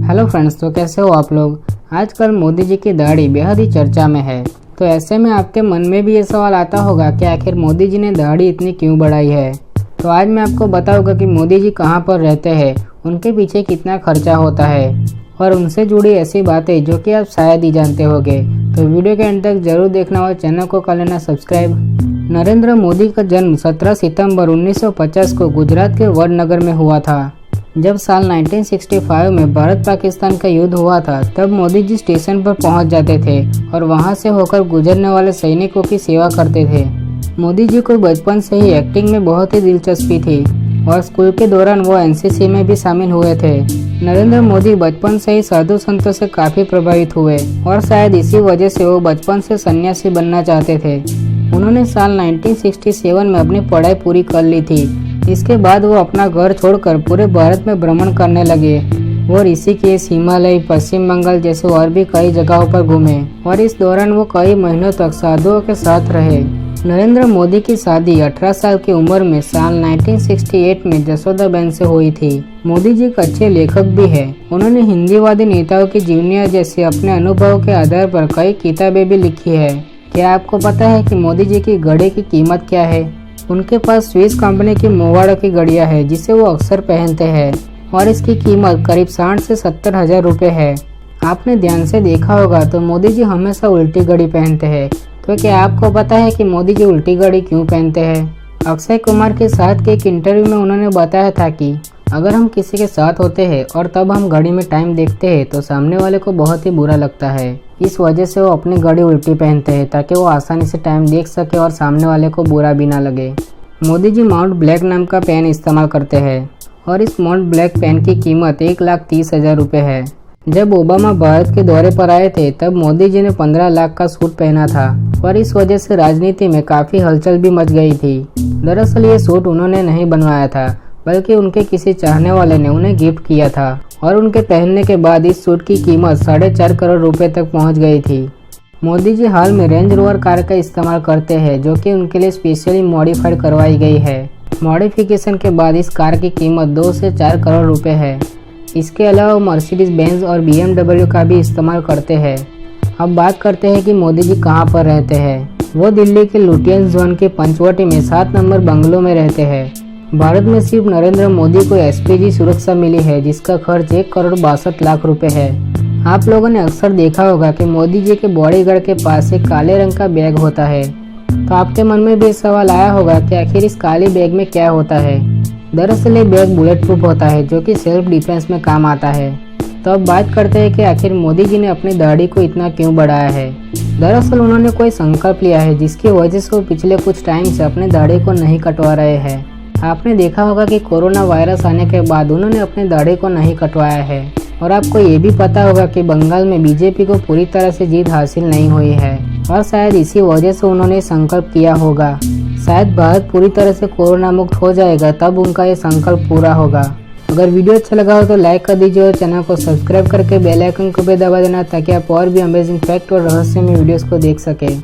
Hello friends, तो कैसे हो आप लोग। आजकल मोदी जी की दाढ़ी बेहद ही चर्चा में है। तो ऐसे में आपके मन में भी ये सवाल आता होगा कि आखिर मोदी जी ने दाढ़ी इतनी क्यों बढ़ाई है। तो आज मैं आपको बताऊंगा कि मोदी जी कहां पर रहते हैं, उनके पीछे कितना खर्चा होता है और उनसे जुड़ी ऐसी बातें जो कि आप शायद ही जानते होंगे। तो वीडियो के अंत तक जरूर देखना और चैनल को कर लेना सब्सक्राइब। नरेंद्र मोदी का जन्म 17 सितंबर 1950 को गुजरात के वडनगर में हुआ था। जब साल 1965 में भारत पाकिस्तान का युद्ध हुआ था, तब मोदी जी स्टेशन पर पहुंच जाते थे और वहां से होकर गुजरने वाले सैनिकों की सेवा करते थे। मोदी जी को बचपन से ही एक्टिंग में बहुत ही दिलचस्पी थी और स्कूल के दौरान वो एनसीसी में भी शामिल हुए थे। नरेंद्र मोदी बचपन से ही साधु संतों से काफी प्रभावित हुए और शायद इसी वजह से वो बचपन से सन्यासी बनना चाहते थे। उन्होंने साल 1967 में अपनी पढ़ाई पूरी कर ली थी। इसके बाद वो अपना घर छोड़कर पूरे भारत में भ्रमण करने लगे। वो ऋषिकेश, हिमालय, पश्चिम बंगाल जैसे और भी कई जगहों पर घूमे और इस दौरान वो कई महीनों तक साधुओं के साथ रहे। नरेंद्र मोदी की शादी 18 साल की उम्र में साल 1968 में जसोदाबेन से हुई थी। मोदी जी एक अच्छे लेखक भी है। उन्होंने हिंदीवादी नेताओं की जीवनी जैसे अपने अनुभव के आधार पर कई किताबें भी लिखी है। क्या आपको पता है कि मोदी जी की घड़ी की कीमत क्या है? उनके पास स्विस कंपनी की मोवाड़ो की घड़ियां है जिसे वो अक्सर पहनते हैं और इसकी कीमत करीब 60 से 70 हजार रुपए है। आपने ध्यान से देखा होगा तो मोदी जी हमेशा उल्टी घड़ी पहनते हैं। तो क्या आपको पता है कि मोदी जी उल्टी घड़ी क्यों पहनते हैं? अक्षय कुमार के साथ के एक इंटरव्यू में उन्होंने बताया था कि अगर हम किसी के साथ होते हैं और तब हम घड़ी में टाइम देखते हैं तो सामने वाले को बहुत ही बुरा लगता है। इस वजह से वो अपनी घड़ी उल्टी पहनते हैं ताकि वो आसानी से टाइम देख सके और सामने वाले को बुरा भी ना लगे। मोदी जी माउंट ब्लैक नाम का पेन इस्तेमाल करते हैं और इस माउंट ब्लैक पेन की कीमत 1,30,000 रुपये है। जब ओबामा भारत के दौरे पर आए थे तब मोदी जी ने 15 लाख का सूट पहना था और इस वजह से राजनीति में काफी हलचल भी मच गई थी। दरअसल ये सूट उन्होंने नहीं बनवाया था बल्कि उनके किसी चाहने वाले ने उन्हें गिफ्ट किया था और उनके पहनने के बाद इस सूट की कीमत 4.5 करोड़ रुपए तक पहुंच गई थी। मोदी जी हाल में रेंज रोवर कार का इस्तेमाल करते हैं जो कि उनके लिए स्पेशली मॉडिफाइड करवाई गई है। मॉडिफिकेशन के बाद इस कार की कीमत 2 से 4 करोड़ रुपए है। इसके अलावा मर्सिडीज बेंज और BMW का भी इस्तेमाल करते हैं। अब बात करते हैं कि मोदी जी कहां पर रहते हैं। वो दिल्ली के लुटियंस जोन के पंचवटी में 7 नंबर बंगलों में रहते हैं। भारत में सिर्फ नरेंद्र मोदी को SPG सुरक्षा मिली है जिसका खर्च 1 करोड़ 62 लाख रुपए है। आप लोगों ने अक्सर देखा होगा कि मोदी जी के बॉडीगार्ड के पास एक काले रंग का बैग होता है। तो आपके मन में भी सवाल आया होगा कि आखिर इस काले बैग में क्या होता है। दरअसल ये बैग बुलेट प्रूफ होता है जो कि सेल्फ डिफेंस में काम आता है। तो अब बात करते हैं कि आखिर मोदी जी ने अपनी दाढ़ी को इतना क्यों बढ़ाया है। दरअसल उन्होंने कोई संकल्प लिया है जिसकी वजह से वो पिछले कुछ टाइम से अपनी दाढ़ी को नहीं कटवा रहे हैं। आपने देखा होगा कि कोरोना वायरस आने के बाद उन्होंने अपनी दाढ़ी को नहीं कटवाया है और आपको ये भी पता होगा कि बंगाल में BJP को पूरी तरह से जीत हासिल नहीं हुई है और शायद इसी वजह से उन्होंने संकल्प किया होगा। शायद भारत पूरी तरह से कोरोना मुक्त हो जाएगा तब उनका ये संकल्प पूरा होगा। अगर वीडियो अच्छा लगा हो तो लाइक कर दीजिए और चैनल को सब्सक्राइब करके बेल आइकन को भी दबा देना ताकि आप और भी अमेजिंग फैक्ट और रहस्यमय वीडियोस को देख सकें।